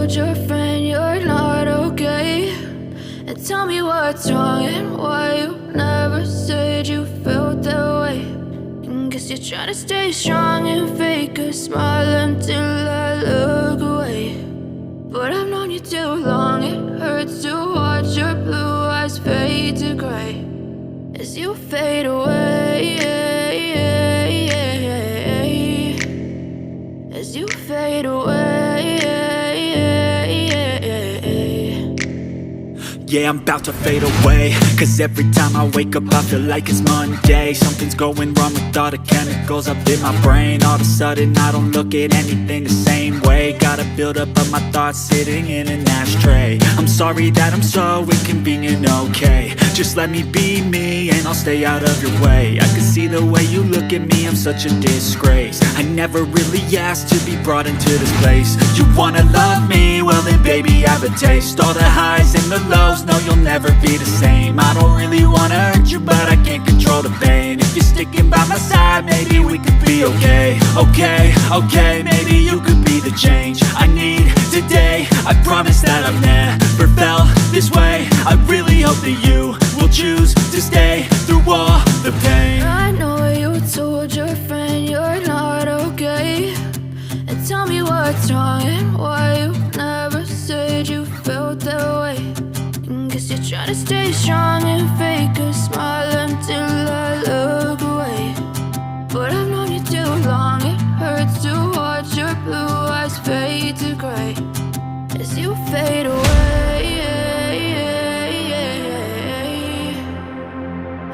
told your friend you're not okay? And tell me what's wrong and why you never said you felt that way. And guess you're trying to stay strong and fake a smile until I look away. But I've known you too long, it hurts to watch your blue eyes fade to gray as you fade away, as you fade away. Yeah, I'm about to fade away, cause every time I wake up I feel like it's Monday. Something's going wrong with all the chemicals up in my brain. All of a sudden I don't look at anything the same way. Got a buildup of my thoughts sitting in an ashtray. I'm sorry that I'm so inconvenient, okay? Just let me be me and I'll stay out of your way. I can see the way you look at me, I'm such a disgrace. I never really asked to be brought into this place. You wanna love me? Well then baby I have a taste. All the highs and the lows, no, you'll never be the same. I don't really wanna hurt you, but I can't control the pain. If you're sticking by my side, maybe we could be okay. Okay, maybe you could be the change I need today. I promise that I've never felt this way. I really hope that you will choose to stay through all the pain. I know you told your friend you're not okay. And tell me what's wrong and why you never said you felt that way. Guess you're trying to stay strong and fake a smile until I look away. But I've known you too long, it hurts to watch your blue eyes fade to gray as you fade away,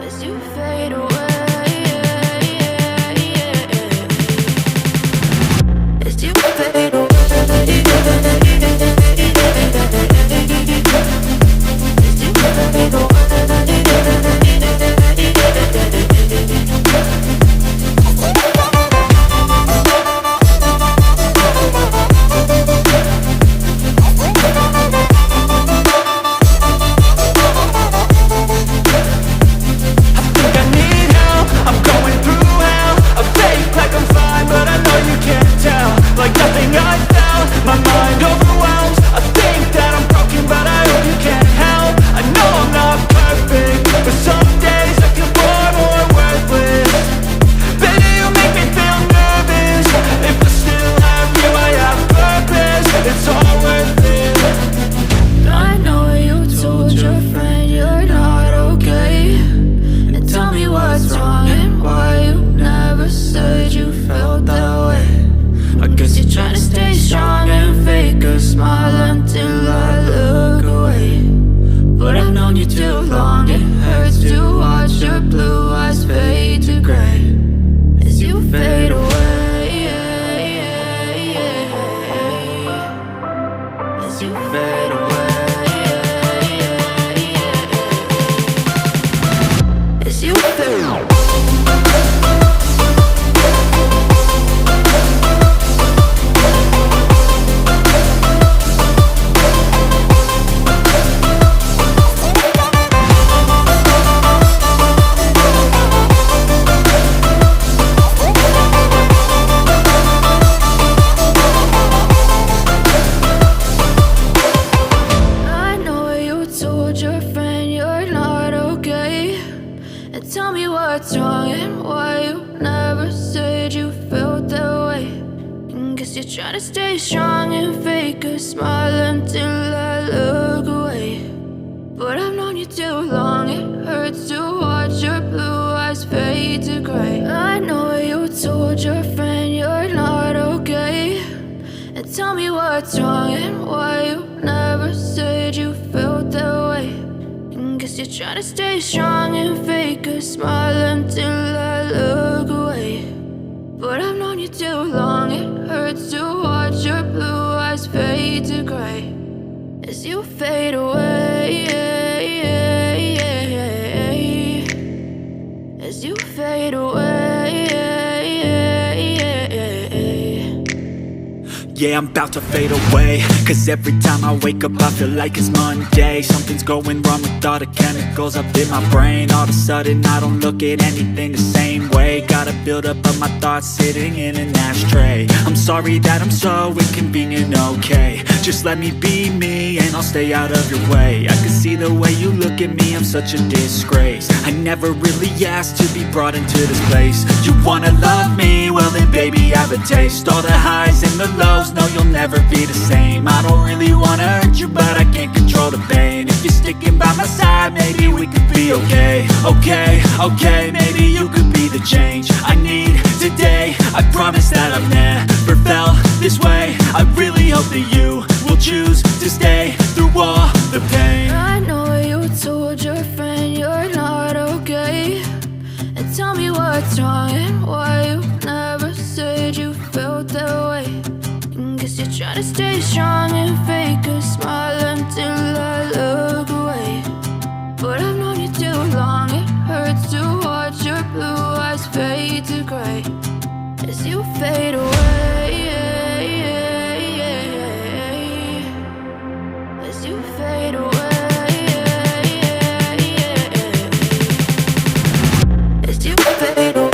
as you fade away, as you fade away. Trying to stay strong and fake a smile until I look away. But I've known you too long, it hurts to watch your blue eyes fade to gray as you fade away, as you fade away. Yeah, I'm about to fade away, cause every time I wake up I feel like it's Monday. Something's going wrong with all the chemicals up in my brain. All of a sudden I don't look at anything the same way. Got a buildup of my thoughts sitting in an ashtray. I'm sorry that I'm so inconvenient, okay? Just let me be me and I'll stay out of your way. I can see the way you look at me, I'm such a disgrace. I never really asked to be brought into this place. You wanna love me? Well then baby I have a taste. All the highs and the lows, no you'll never be the same. I don't really wanna hurt you but I can't control the pain. If you're sticking by my side, maybe we could be okay. Okay, maybe you could be the change I need today. I promise that I've never felt this way. I really hope that you will choose to stay through all the pain. I know you told your friend you're not okay, and tell me what's wrong and why you never said you felt that way. And guess you're trying to stay strong and fake a smile until I look away. But I've known you too long, it hurts to watch your blue eyes fade to gray as you fade away. As you fade away. As you fade away.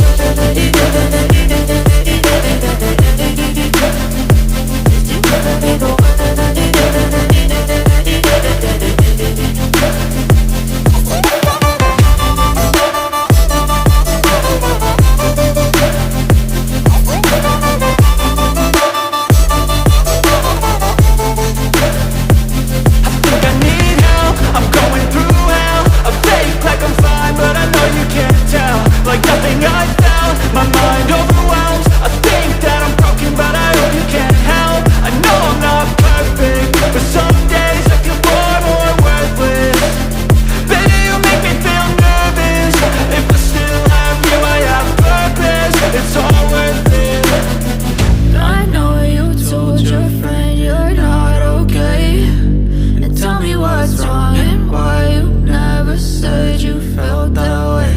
As you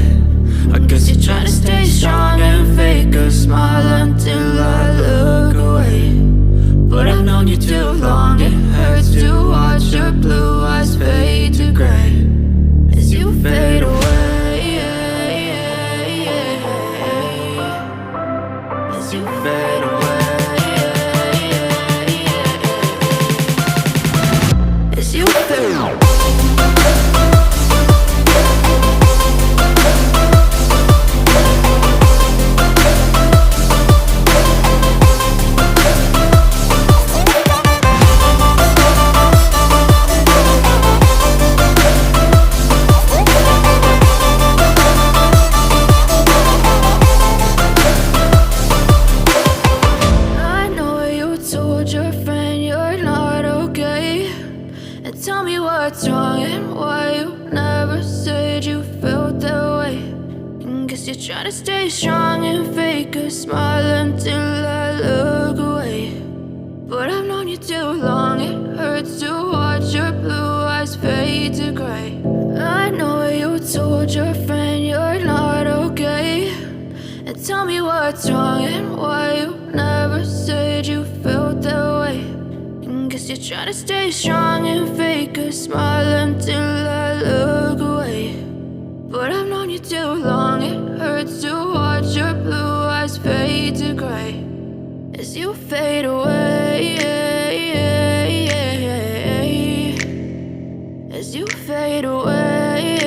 fade away. Try to stay strong and fake a smile until I look away. But I've known you too long, it hurts to watch your blue eyes fade to gray. I know you told your friend you're not okay, and tell me what's wrong and why you never said you felt that way. And guess you're trying to stay strong and fake a smile until I look away. But I've known you too long, it hurts to watch your blue eyes fade to gray as you fade away. As you fade away.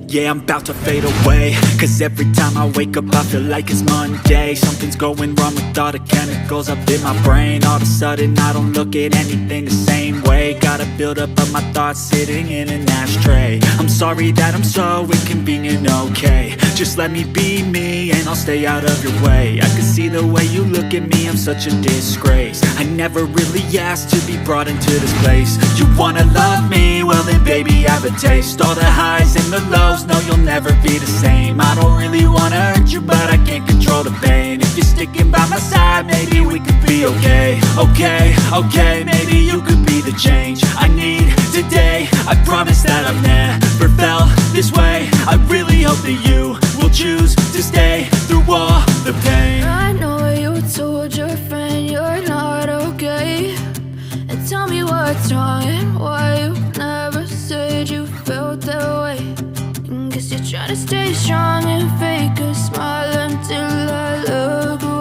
Yeah, I'm about to fade away, cause every time I wake up I feel like it's Monday. Something's going wrong with all the chemicals up in my brain. All of a sudden I don't look at anything the same way. Gotta build up of my thoughts sitting in an ashtray. I'm sorry that I'm so inconvenient, okay. Just let me be me and I'll stay out of your way. I can see the way you look at me, I'm such a disgrace. I never really asked to be brought into this place. You wanna love me? Well then baby I have a taste. All the highs and the lows, no you'll never be the same. I don't really wanna hurt you but I can't control the pain. If you're sticking by my side, maybe we could be okay. Okay, maybe you could be the change I need today. I promise that I've never felt this way. I really hope that you will choose to stay through all the pain. I know you told your friend you're not okay, and tell me what's wrong and why you never said you felt that way. And guess you're trying to stay strong and fake a smile until I look away.